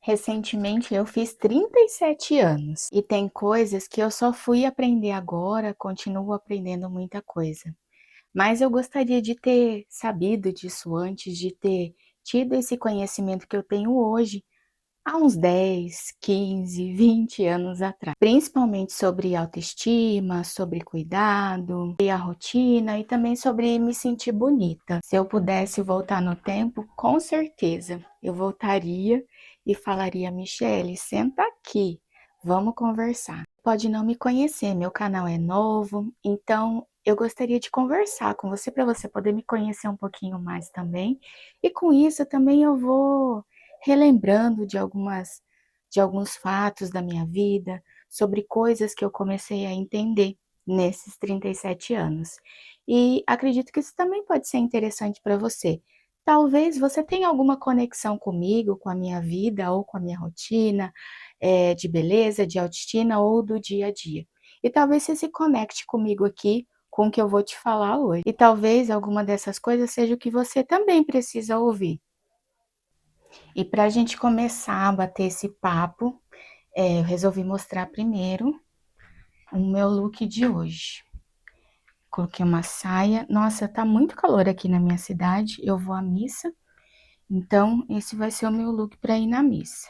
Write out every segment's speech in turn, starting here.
Recentemente eu fiz 37 anos e tem coisas que eu só fui aprender agora, continuo aprendendo muita coisa. Mas eu gostaria de ter sabido disso antes, de ter tido esse conhecimento que eu tenho hoje, há uns 10, 15, 20 anos atrás. Principalmente sobre autoestima, sobre cuidado, e a rotina e também sobre me sentir bonita. Se eu pudesse voltar no tempo, com certeza eu voltaria e falaria: Michele, senta aqui, vamos conversar. Pode não me conhecer, meu canal é novo, então eu gostaria de conversar com você para você poder me conhecer um pouquinho mais também. E com isso também eu vou relembrando de alguns fatos da minha vida, sobre coisas que eu comecei a entender nesses 37 anos. E acredito que isso também pode ser interessante para você. Talvez você tenha alguma conexão comigo, com a minha vida ou com a minha rotina, de beleza, de autoestima ou do dia a dia. E talvez você se conecte comigo aqui com o que eu vou te falar hoje. E talvez alguma dessas coisas seja o que você também precisa ouvir. E para a gente começar a bater esse papo, eu resolvi mostrar primeiro o meu look de hoje. Coloquei uma saia. Nossa, tá muito calor aqui na minha cidade. Eu vou à missa, então esse vai ser o meu look para ir na missa.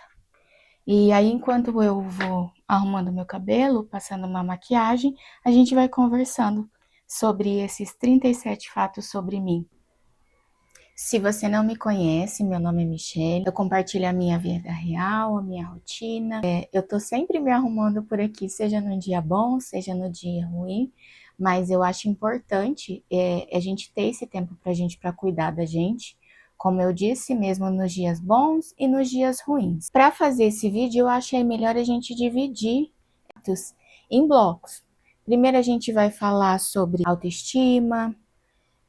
E aí, enquanto eu vou arrumando meu cabelo, passando uma maquiagem, a gente vai conversando sobre esses 37 fatos sobre mim. Se você não me conhece, meu nome é Michele, eu compartilho a minha vida real, a minha rotina. Eu tô sempre me arrumando por aqui, seja no dia bom, seja no dia ruim, mas eu acho importante a gente ter esse tempo pra gente, pra cuidar da gente, como eu disse, mesmo nos dias bons e nos dias ruins. Para fazer esse vídeo, eu achei melhor a gente dividir em blocos. Primeiro a gente vai falar sobre autoestima,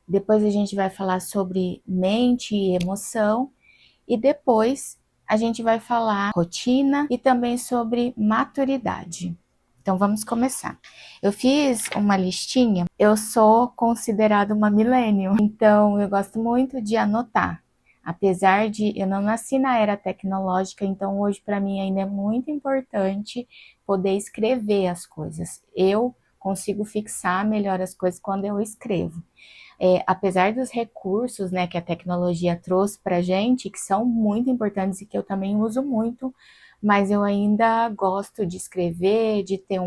depois a gente vai falar sobre mente e emoção. E depois a gente vai falar rotina e também sobre maturidade. Então vamos começar. Eu fiz uma listinha. Eu sou considerada uma millennial, então eu gosto muito de anotar. Apesar de eu não nasci na era tecnológica, então hoje para mim ainda é muito importante poder escrever as coisas. Eu consigo fixar melhor as coisas quando eu escrevo. Apesar dos recursos, né, que a tecnologia trouxe para a gente, que são muito importantes e que eu também uso muito, mas eu ainda gosto de escrever, de ter,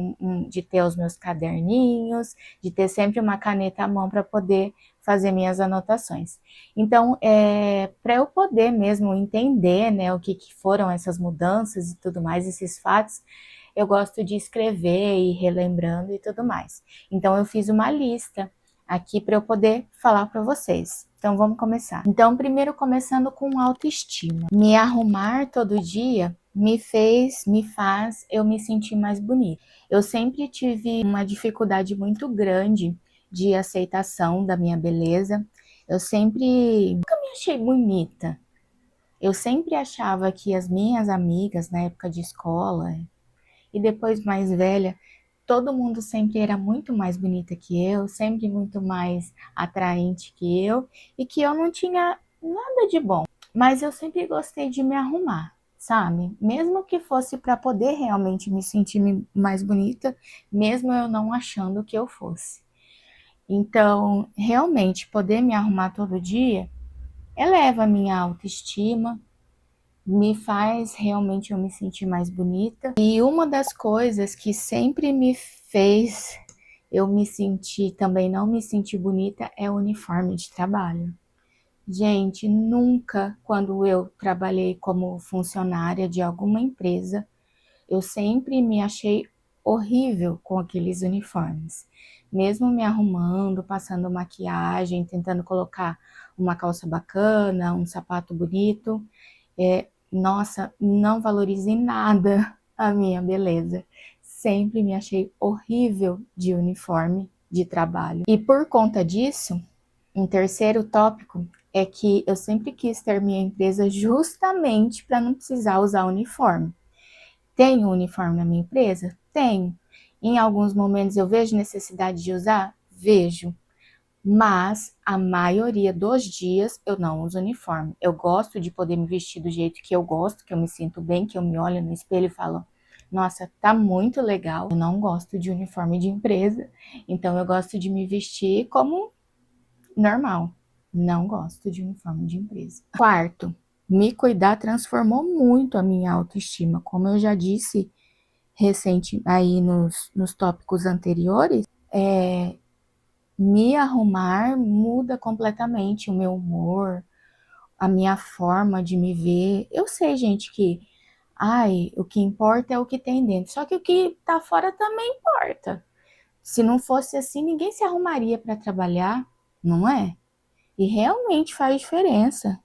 de ter os meus caderninhos, de ter sempre uma caneta à mão para poder fazer minhas anotações. Então, para eu poder mesmo entender, né, o que foram essas mudanças e tudo mais, esses fatos, eu gosto de escrever e relembrando e tudo mais. Então, eu fiz uma lista aqui para eu poder falar para vocês. Então vamos começar. Então, primeiro começando com autoestima. Me arrumar todo dia me faz eu me sentir mais bonita. Eu sempre tive uma dificuldade muito grande de aceitação da minha beleza. Eu sempre nunca me achei bonita. Eu sempre achava que as minhas amigas na época de escola e depois mais velha, todo mundo sempre era muito mais bonita que eu, sempre muito mais atraente que eu, e que eu não tinha nada de bom. Mas eu sempre gostei de me arrumar, sabe? Mesmo que fosse para poder realmente me sentir mais bonita, mesmo eu não achando que eu fosse. Então, realmente, poder me arrumar todo dia eleva a minha autoestima, me faz realmente eu me sentir mais bonita. E uma das coisas que sempre me fez eu me sentir, também não me sentir bonita, é o uniforme de trabalho. Gente, nunca, quando eu trabalhei como funcionária de alguma empresa, eu sempre me achei horrível com aqueles uniformes. Mesmo me arrumando, passando maquiagem, tentando colocar uma calça bacana, um sapato bonito, nossa, não valorizo em nada a minha beleza. Sempre me achei horrível de uniforme de trabalho. E por conta disso, um terceiro tópico é que eu sempre quis ter minha empresa justamente para não precisar usar uniforme. Tenho uniforme na minha empresa? Tenho. Em alguns momentos eu vejo necessidade de usar? Vejo. mas a maioria dos dias eu não uso uniforme. Eu gosto de poder me vestir do jeito que eu gosto, que eu me sinto bem, que eu me olho no espelho e falo, nossa, tá muito legal. Eu não gosto de uniforme de empresa, então eu gosto de me vestir como normal. Não gosto de uniforme de empresa. Quarto, me cuidar transformou muito a minha autoestima. Como eu já disse recente aí nos tópicos anteriores, me arrumar muda completamente o meu humor, a minha forma de me ver. Eu sei, gente, que ai, o que importa é o que tem dentro. Só que o que tá fora também importa. Se não fosse assim, ninguém se arrumaria para trabalhar, não é? E realmente faz diferença.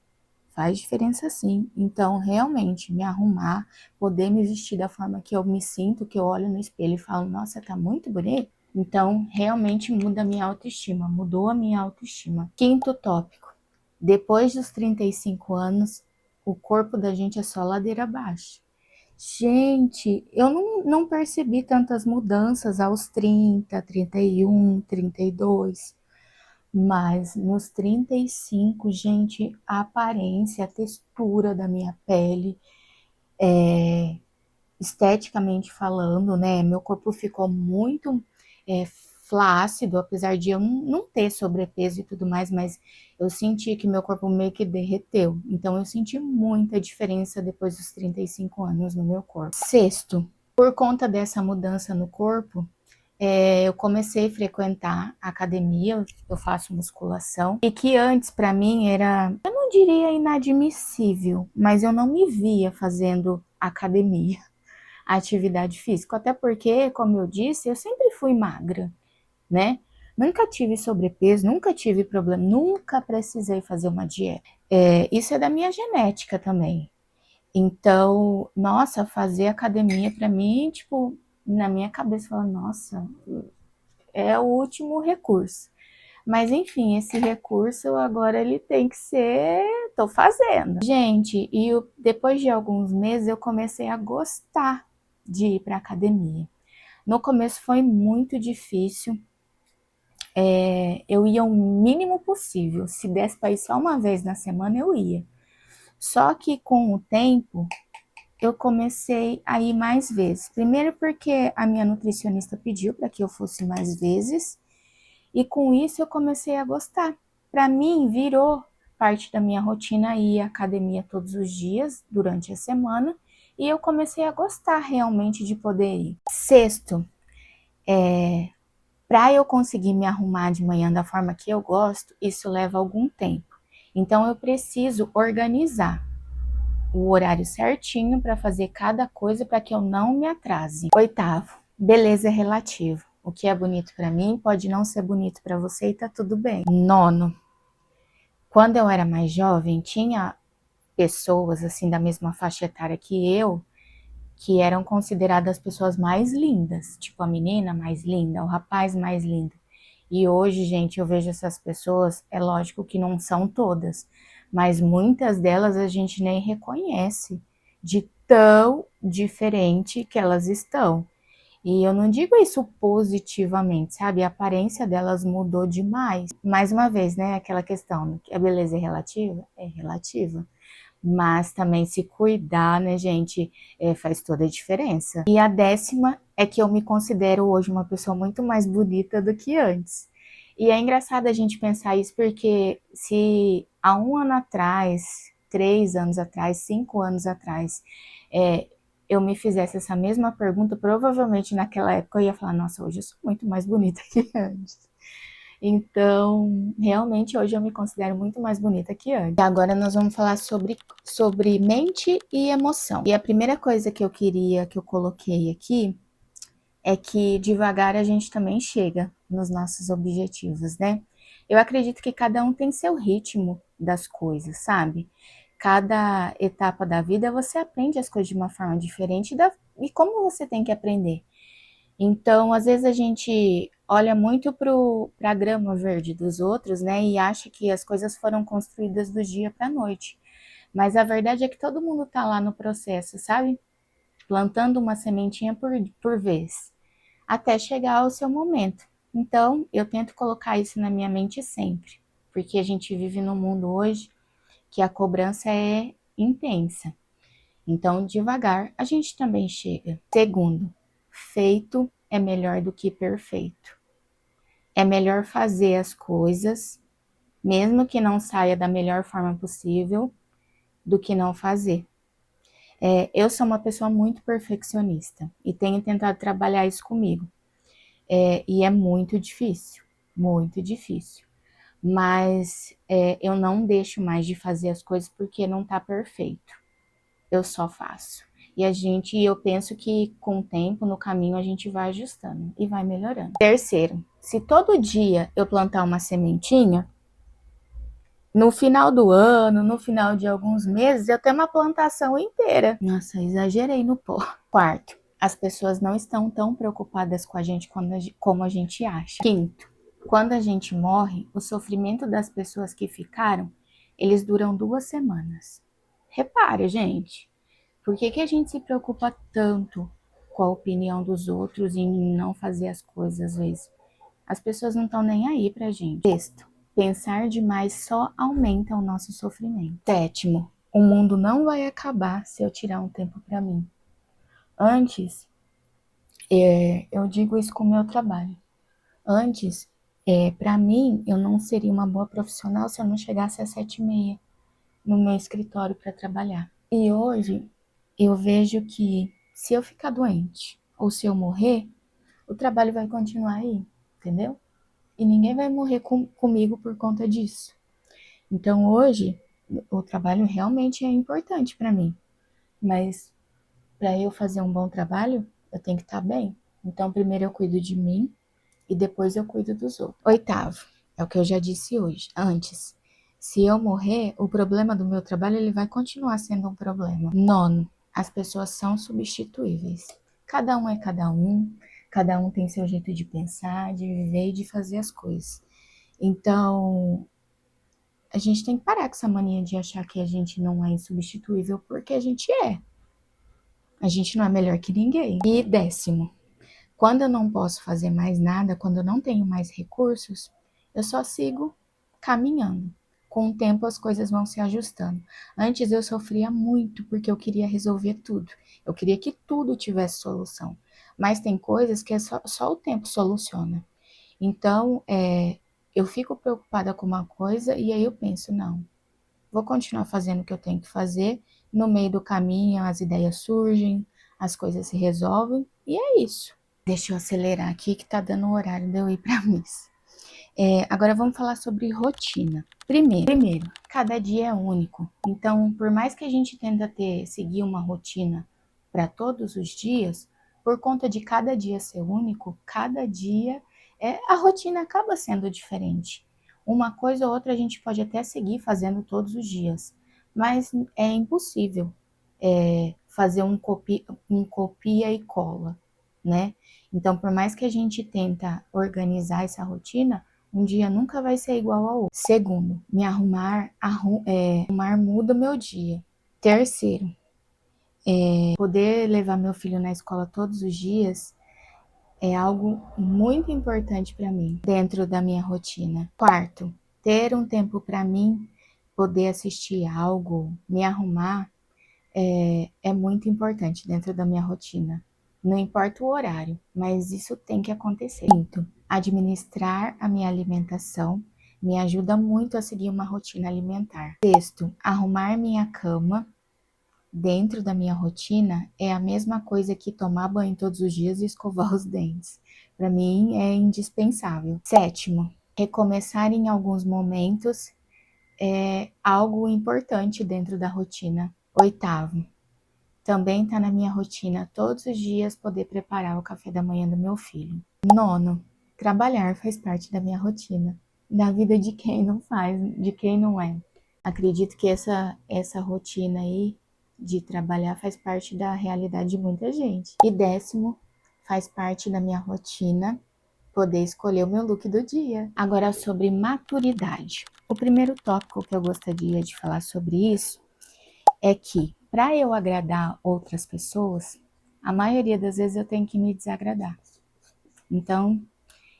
Faz diferença sim. Então, realmente, me arrumar, poder me vestir da forma que eu me sinto, que eu olho no espelho e falo, nossa, tá muito bonito. Então, realmente muda a minha autoestima, mudou a minha autoestima. Quinto tópico. Depois dos 35 anos, o corpo da gente é só ladeira abaixo. Gente, eu não percebi tantas mudanças aos 30, 31, 32. Mas nos 35, gente, a aparência, a textura da minha pele, esteticamente falando, né? Meu corpo ficou muito flácido, apesar de eu não ter sobrepeso e tudo mais, mas eu senti que meu corpo meio que derreteu. Então eu senti muita diferença depois dos 35 anos no meu corpo. Sexto, por conta dessa mudança no corpo, eu comecei a frequentar a academia, eu faço musculação, e que antes para mim era, eu não diria inadmissível, mas eu não me via fazendo academia, atividade física, até porque, como eu disse, eu sempre fui magra, né? Nunca tive sobrepeso, nunca tive problema, nunca precisei fazer uma dieta. Isso é da minha genética também. Então, nossa, fazer academia para mim, tipo, na minha cabeça, falar, nossa, é o último recurso. Mas enfim, esse recurso agora ele tem que ser, tô fazendo. Gente, depois de alguns meses eu comecei a gostar de ir para academia. No começo foi muito difícil. Eu ia o mínimo possível. Se desse para ir só uma vez na semana, eu ia. Só que com o tempo, eu comecei a ir mais vezes. Primeiro porque a minha nutricionista pediu para que eu fosse mais vezes. E com isso eu comecei a gostar. Para mim, virou parte da minha rotina ir à academia todos os dias, durante a semana. E eu comecei a gostar realmente de poder ir. Sexto, para eu conseguir me arrumar de manhã da forma que eu gosto, isso leva algum tempo. Então eu preciso organizar o horário certinho para fazer cada coisa para que eu não me atrase. Oitavo, beleza é relativo. O que é bonito para mim pode não ser bonito para você e tá tudo bem. Nono, quando eu era mais jovem, tinha pessoas assim da mesma faixa etária que eram consideradas as pessoas mais lindas, tipo a menina mais linda, o rapaz mais lindo. E hoje, gente, eu vejo essas pessoas, é lógico que não são todas, mas muitas delas a gente nem reconhece de tão diferente que elas estão. E eu não digo isso positivamente, sabe? A aparência delas mudou demais. Mais uma vez, né? Aquela questão que a beleza é relativa? É relativa. Mas também se cuidar, né, gente, faz toda a diferença. E a décima é que eu me considero hoje uma pessoa muito mais bonita do que antes. E é engraçado a gente pensar isso porque se há um ano atrás, 3 anos atrás, 5 anos atrás, eu me fizesse essa mesma pergunta, provavelmente naquela época eu ia falar, nossa, hoje eu sou muito mais bonita que antes. Então, realmente hoje eu me considero muito mais bonita que antes. E agora nós vamos falar sobre mente e emoção. E a primeira coisa que eu coloquei aqui, é que devagar a gente também chega nos nossos objetivos, né? Eu acredito que cada um tem seu ritmo das coisas, sabe? Cada etapa da vida você aprende as coisas de uma forma diferente e como você tem que aprender. Então, às vezes a gente olha muito para a grama verde dos outros, né? E acha que as coisas foram construídas do dia para a noite. Mas a verdade é que todo mundo tá lá no processo, sabe? Plantando uma sementinha por vez, até chegar ao seu momento. Então, eu tento colocar isso na minha mente sempre, porque a gente vive num mundo hoje que a cobrança é intensa. Então, devagar, a gente também chega. Segundo, feito é melhor do que perfeito. É melhor fazer as coisas, mesmo que não saia da melhor forma possível, do que não fazer. Eu sou uma pessoa muito perfeccionista e tenho tentado trabalhar isso comigo. E é muito difícil, muito difícil. Mas eu não deixo mais de fazer as coisas porque não tá perfeito. Eu só faço. Eu penso que com o tempo, no caminho, a gente vai ajustando e vai melhorando. Terceiro, se todo dia eu plantar uma sementinha, no final do ano, no final de alguns meses, eu tenho uma plantação inteira. Nossa, exagerei no pó. Quarto, as pessoas não estão tão preocupadas com a gente como a gente acha. Quinto, quando a gente morre, o sofrimento das pessoas que ficaram, eles duram 2 semanas. Repare, gente, por que a gente se preocupa tanto com a opinião dos outros e em não fazer as coisas às vezes? As pessoas não estão nem aí pra gente. Sexto, pensar demais só aumenta o nosso sofrimento. Sétimo, o mundo não vai acabar se eu tirar um tempo pra mim. Antes, eu digo isso com o meu trabalho. Antes, para mim, eu não seria uma boa profissional se eu não chegasse às 7h30 no meu escritório para trabalhar. E hoje, eu vejo que se eu ficar doente ou se eu morrer, o trabalho vai continuar aí, entendeu? E ninguém vai morrer comigo por conta disso. Então, hoje, o trabalho realmente é importante para mim. Mas para eu fazer um bom trabalho, eu tenho que estar bem. Então, primeiro eu cuido de mim e depois eu cuido dos outros. Oitavo, é o que eu já disse hoje, antes. Se eu morrer, o problema do meu trabalho ele vai continuar sendo um problema. Nono, as pessoas são substituíveis. Cada um é cada um tem seu jeito de pensar, de viver e de fazer as coisas. Então, a gente tem que parar com essa mania de achar que a gente não é insubstituível, porque a gente é. A gente não é melhor que ninguém. E décimo, quando eu não posso fazer mais nada, quando eu não tenho mais recursos, eu só sigo caminhando. Com o tempo as coisas vão se ajustando. Antes eu sofria muito porque eu queria resolver tudo. Eu queria que tudo tivesse solução. Mas tem coisas que só o tempo soluciona. Então, eu fico preocupada com uma coisa e aí eu penso, não, vou continuar fazendo o que eu tenho que fazer. No meio do caminho as ideias surgem, as coisas se resolvem e é isso. Deixa eu acelerar aqui que tá dando o horário de eu ir pra missa. Agora vamos falar sobre rotina. Primeiro, cada dia é único. Então, por mais que a gente tenta seguir uma rotina para todos os dias, por conta de cada dia ser único, cada dia a rotina acaba sendo diferente. Uma coisa ou outra a gente pode até seguir fazendo todos os dias, mas é impossível fazer um copia e cola, né? Então, por mais que a gente tenta organizar essa rotina, um dia nunca vai ser igual ao outro. Segundo, me arrumar muda o meu dia. Terceiro, poder levar meu filho na escola todos os dias é algo muito importante para mim, dentro da minha rotina. Quarto, ter um tempo para mim, poder assistir algo, me arrumar, é muito importante dentro da minha rotina. Não importa o horário, mas isso tem que acontecer. Quinto, administrar a minha alimentação me ajuda muito a seguir uma rotina alimentar. Sexto, arrumar minha cama dentro da minha rotina é a mesma coisa que tomar banho todos os dias e escovar os dentes. Para mim é indispensável. Sétimo, recomeçar em alguns momentos é algo importante dentro da rotina. Oitavo, também está na minha rotina todos os dias poder preparar o café da manhã do meu filho. Nono, trabalhar faz parte da minha rotina. Da vida de quem não faz, de quem não é. Acredito que essa rotina aí de trabalhar faz parte da realidade de muita gente. E décimo, faz parte da minha rotina poder escolher o meu look do dia. Agora sobre maturidade. O primeiro tópico que eu gostaria de falar sobre isso é que, para eu agradar outras pessoas, a maioria das vezes eu tenho que me desagradar. Então,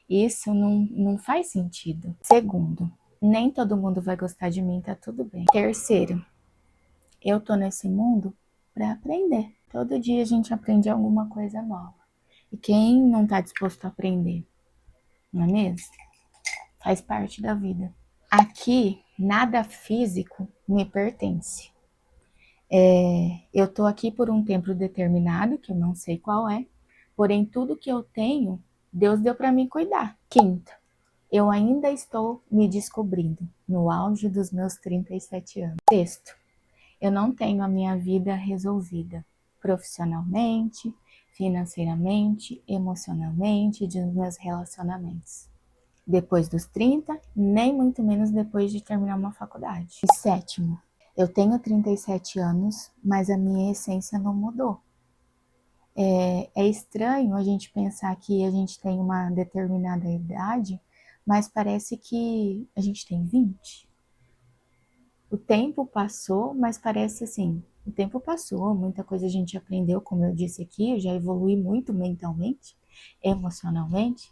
Isso não faz sentido. Segundo, nem todo mundo vai gostar de mim, tá tudo bem. Terceiro, eu tô nesse mundo para aprender. Todo dia a gente aprende alguma coisa nova. E quem não tá disposto a aprender, não é mesmo? Faz parte da vida. Aqui, nada físico me pertence. Eu tô aqui por um tempo determinado, que eu não sei qual é, porém tudo que eu tenho, Deus deu para me cuidar. Quinto, eu ainda estou me descobrindo no auge dos meus 37 anos. Sexto, eu não tenho a minha vida resolvida profissionalmente, financeiramente, emocionalmente, dos meus relacionamentos. Depois dos 30, nem muito menos depois de terminar uma faculdade. E sétimo, eu tenho 37 anos, mas a minha essência não mudou. É estranho a gente pensar que a gente tem uma determinada idade, mas parece que a gente tem 20. O tempo passou, mas parece assim, o tempo passou, muita coisa a gente aprendeu, como eu disse aqui, eu já evolui muito mentalmente, emocionalmente,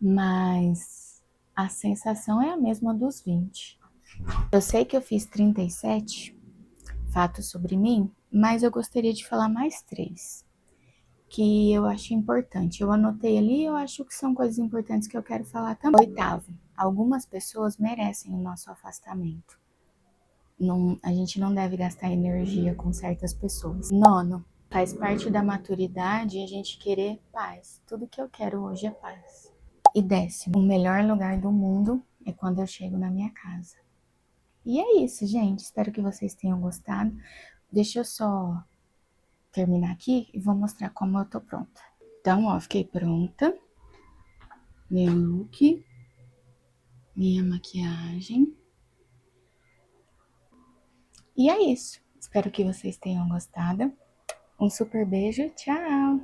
mas a sensação é a mesma dos 20. Eu sei que eu fiz 37 fatos sobre mim, mas eu gostaria de falar mais 3, que eu acho importante. Eu anotei ali, eu acho que são coisas importantes que eu quero falar também. Oitavo, algumas pessoas merecem o nosso afastamento. Não, a gente não deve gastar energia com certas pessoas. Nono, faz parte da maturidade a gente querer paz. Tudo que eu quero hoje é paz. E décimo, o melhor lugar do mundo é quando eu chego na minha casa. E é isso, gente. Espero que vocês tenham gostado. Deixa eu só terminar aqui e vou mostrar como eu tô pronta. Então, ó, fiquei pronta. Meu look, minha maquiagem. E é isso. Espero que vocês tenham gostado. Um super beijo, tchau!